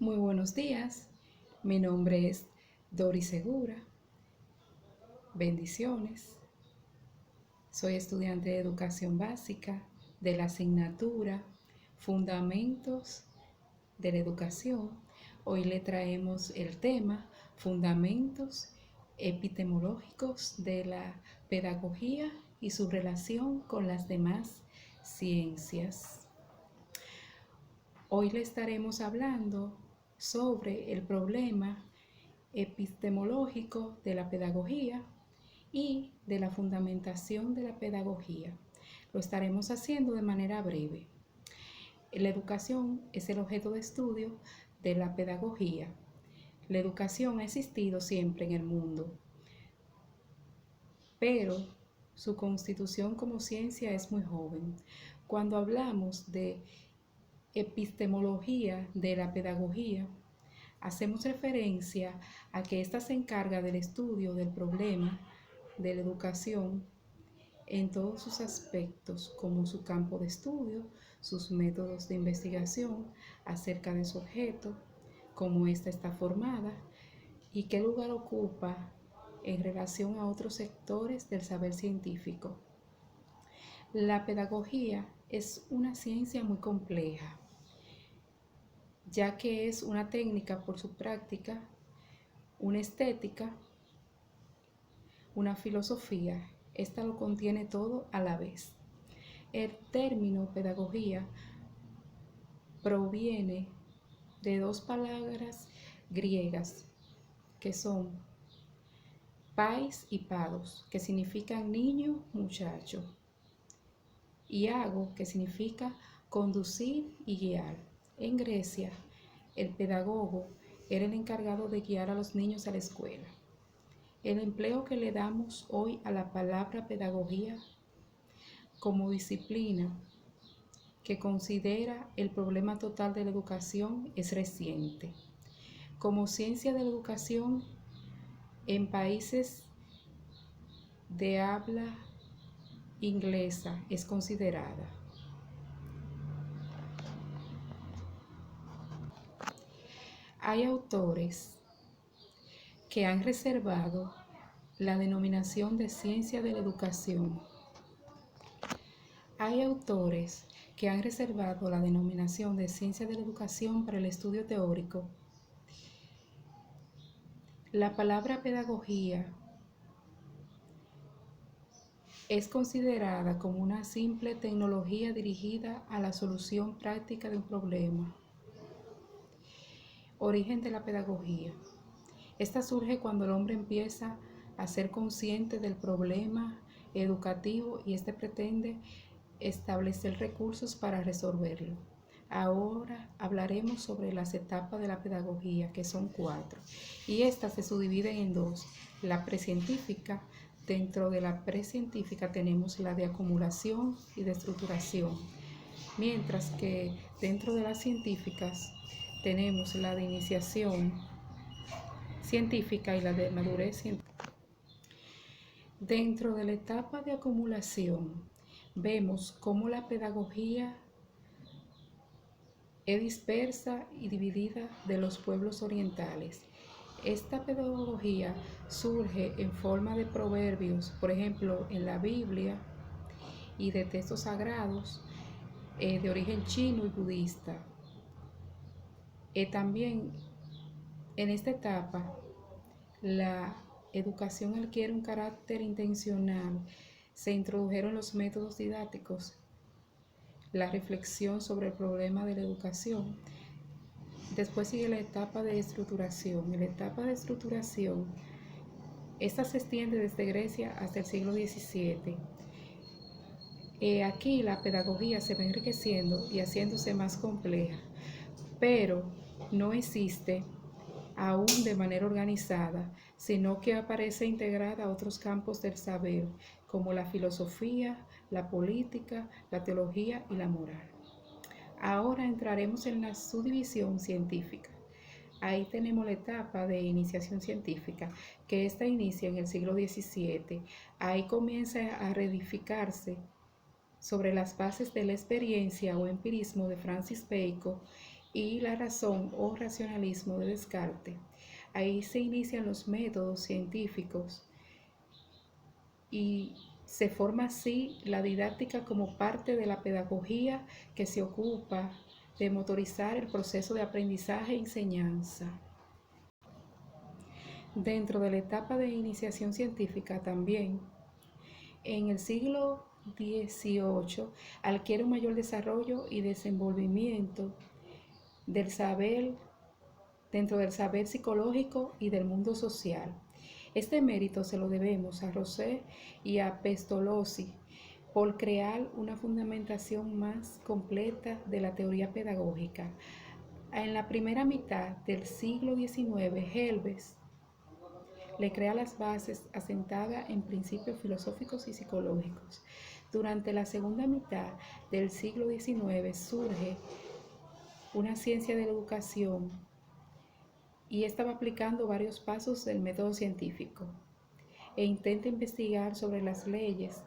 Muy buenos días, mi nombre es Dori Segura, bendiciones. Soy estudiante de educación básica de la asignatura Fundamentos de la Educación. Hoy le traemos el tema Fundamentos epistemológicos de la pedagogía y su relación con las demás ciencias. Hoy le estaremos hablando sobre el problema epistemológico de la pedagogía y de la fundamentación de la pedagogía. Lo estaremos haciendo de manera breve. La educación es el objeto de estudio de la pedagogía. La educación ha existido siempre en el mundo, pero su constitución como ciencia es muy joven. Cuando hablamos de epistemología de la pedagogía, hacemos referencia a que ésta se encarga del estudio del problema de la educación en todos sus aspectos, como su campo de estudio, sus métodos de investigación acerca de su objeto, cómo ésta está formada y qué lugar ocupa en relación a otros sectores del saber científico. La pedagogía es una ciencia muy compleja, ya que es una técnica por su práctica, una estética, una filosofía. Esta lo contiene todo a la vez. El término pedagogía proviene de dos palabras griegas que son pais y pados, que significan niño, muchacho, y ago, que significa conducir y guiar. En Grecia, el pedagogo era el encargado de guiar a los niños a la escuela. El empleo que le damos hoy a la palabra pedagogía como disciplina que considera el problema total de la educación es reciente. Como ciencia de la educación en países de habla inglesa es considerada. Hay autores que han reservado la denominación de ciencia de la educación. Hay autores que han reservado la denominación de ciencia de la educación para el estudio teórico. La palabra pedagogía es considerada como una simple tecnología dirigida a la solución práctica de un problema. Origen de la pedagogía. Esta surge cuando el hombre empieza a ser consciente del problema educativo y este pretende establecer recursos para resolverlo. Ahora hablaremos sobre las etapas de la pedagogía, que son 4, y estas se subdividen en 2. La precientífica. Dentro de la precientífica tenemos la de acumulación y de estructuración, mientras que dentro de las científicas tenemos la de iniciación científica y la de madurez científica. Dentro de la etapa de acumulación vemos cómo la pedagogía es dispersa y dividida de los pueblos orientales. Esta pedagogía surge en forma de proverbios, por ejemplo, en la Biblia, y de textos sagrados de origen chino y budista. También en esta etapa, la educación adquiere un carácter intencional. Se introdujeron los métodos didácticos, la reflexión sobre el problema de la educación. Después sigue la etapa de estructuración. En la etapa de estructuración, esta se extiende desde Grecia hasta el siglo XVII. Aquí la pedagogía se va enriqueciendo y haciéndose más compleja, pero no existe aún de manera organizada, sino que aparece integrada a otros campos del saber, como la filosofía, la política, la teología y la moral. Ahora entraremos en la subdivisión científica. Ahí tenemos la etapa de iniciación científica, que esta inicia en el siglo XVII. Ahí comienza a reedificarse sobre las bases de la experiencia o empirismo de Francis Bacon y la razón o racionalismo de Descartes. Ahí se inician los métodos científicos y se forma así la didáctica como parte de la pedagogía que se ocupa de motorizar el proceso de aprendizaje e enseñanza. Dentro de la etapa de iniciación científica también, en el siglo XVIII adquiere un mayor desarrollo y desenvolvimiento del saber dentro del saber psicológico y del mundo social. Este mérito se lo debemos a Rosset y a Pestalozzi por crear una fundamentación más completa de la teoría pedagógica. En la primera mitad del siglo XIX, Helves le crea las bases asentadas en principios filosóficos y psicológicos. Durante la segunda mitad del siglo XIX surge una ciencia de la educación y estaba aplicando varios pasos del método científico e intenta investigar sobre las leyes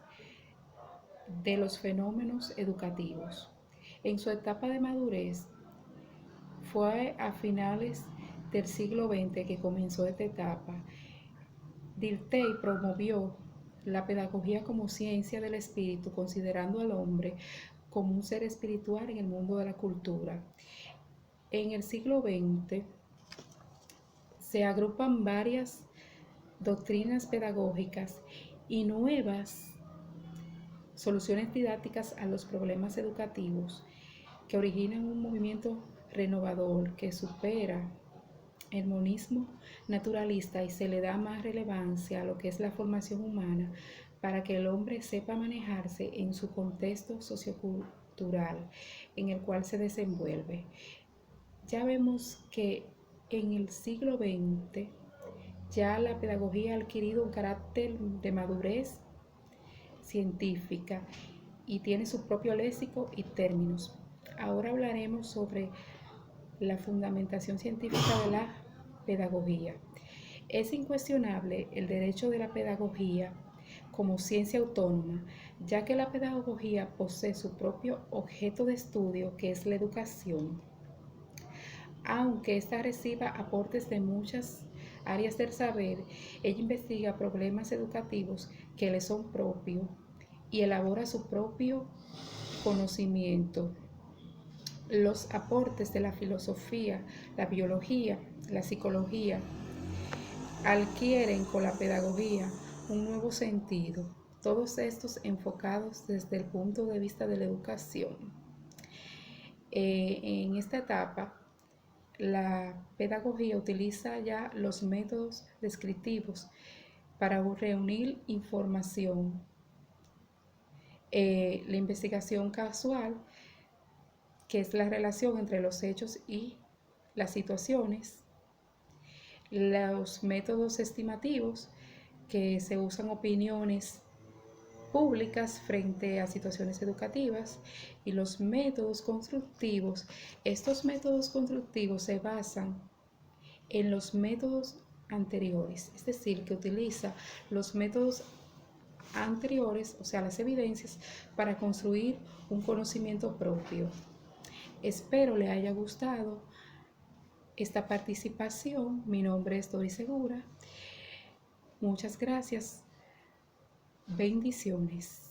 de los fenómenos educativos. En su etapa de madurez fue a finales del siglo XX que comenzó esta etapa. Dilthey promovió la pedagogía como ciencia del espíritu, considerando al hombre como un ser espiritual en el mundo de la cultura. En el siglo XX se agrupan varias doctrinas pedagógicas y nuevas soluciones didácticas a los problemas educativos que originan un movimiento renovador que supera el monismo naturalista y se le da más relevancia a lo que es la formación humana para que el hombre sepa manejarse en su contexto sociocultural en el cual se desenvuelve. Ya vemos que en el siglo XX ya la pedagogía ha adquirido un carácter de madurez científica y tiene su propio léxico y términos. Ahora hablaremos sobre la fundamentación científica de la pedagogía. Es incuestionable el derecho de la pedagogía como ciencia autónoma, ya que la pedagogía posee su propio objeto de estudio, que es la educación. Aunque ésta reciba aportes de muchas áreas del saber, ella investiga problemas educativos que le son propios y elabora su propio conocimiento. Los aportes de la filosofía, la biología, la psicología adquieren con la pedagogía un nuevo sentido, todos estos enfocados desde el punto de vista de la educación. En esta etapa, la pedagogía utiliza ya los métodos descriptivos para reunir información. La investigación causal, que es la relación entre los hechos y las situaciones. Los métodos estimativos, que se usan opiniones públicas frente a situaciones educativas, y los métodos constructivos. Estos métodos constructivos se basan en los métodos anteriores, es decir, que utiliza los métodos anteriores, o sea, las evidencias, para construir un conocimiento propio. Espero le haya gustado esta participación. Mi nombre es Doris Segura. Muchas gracias. Bendiciones.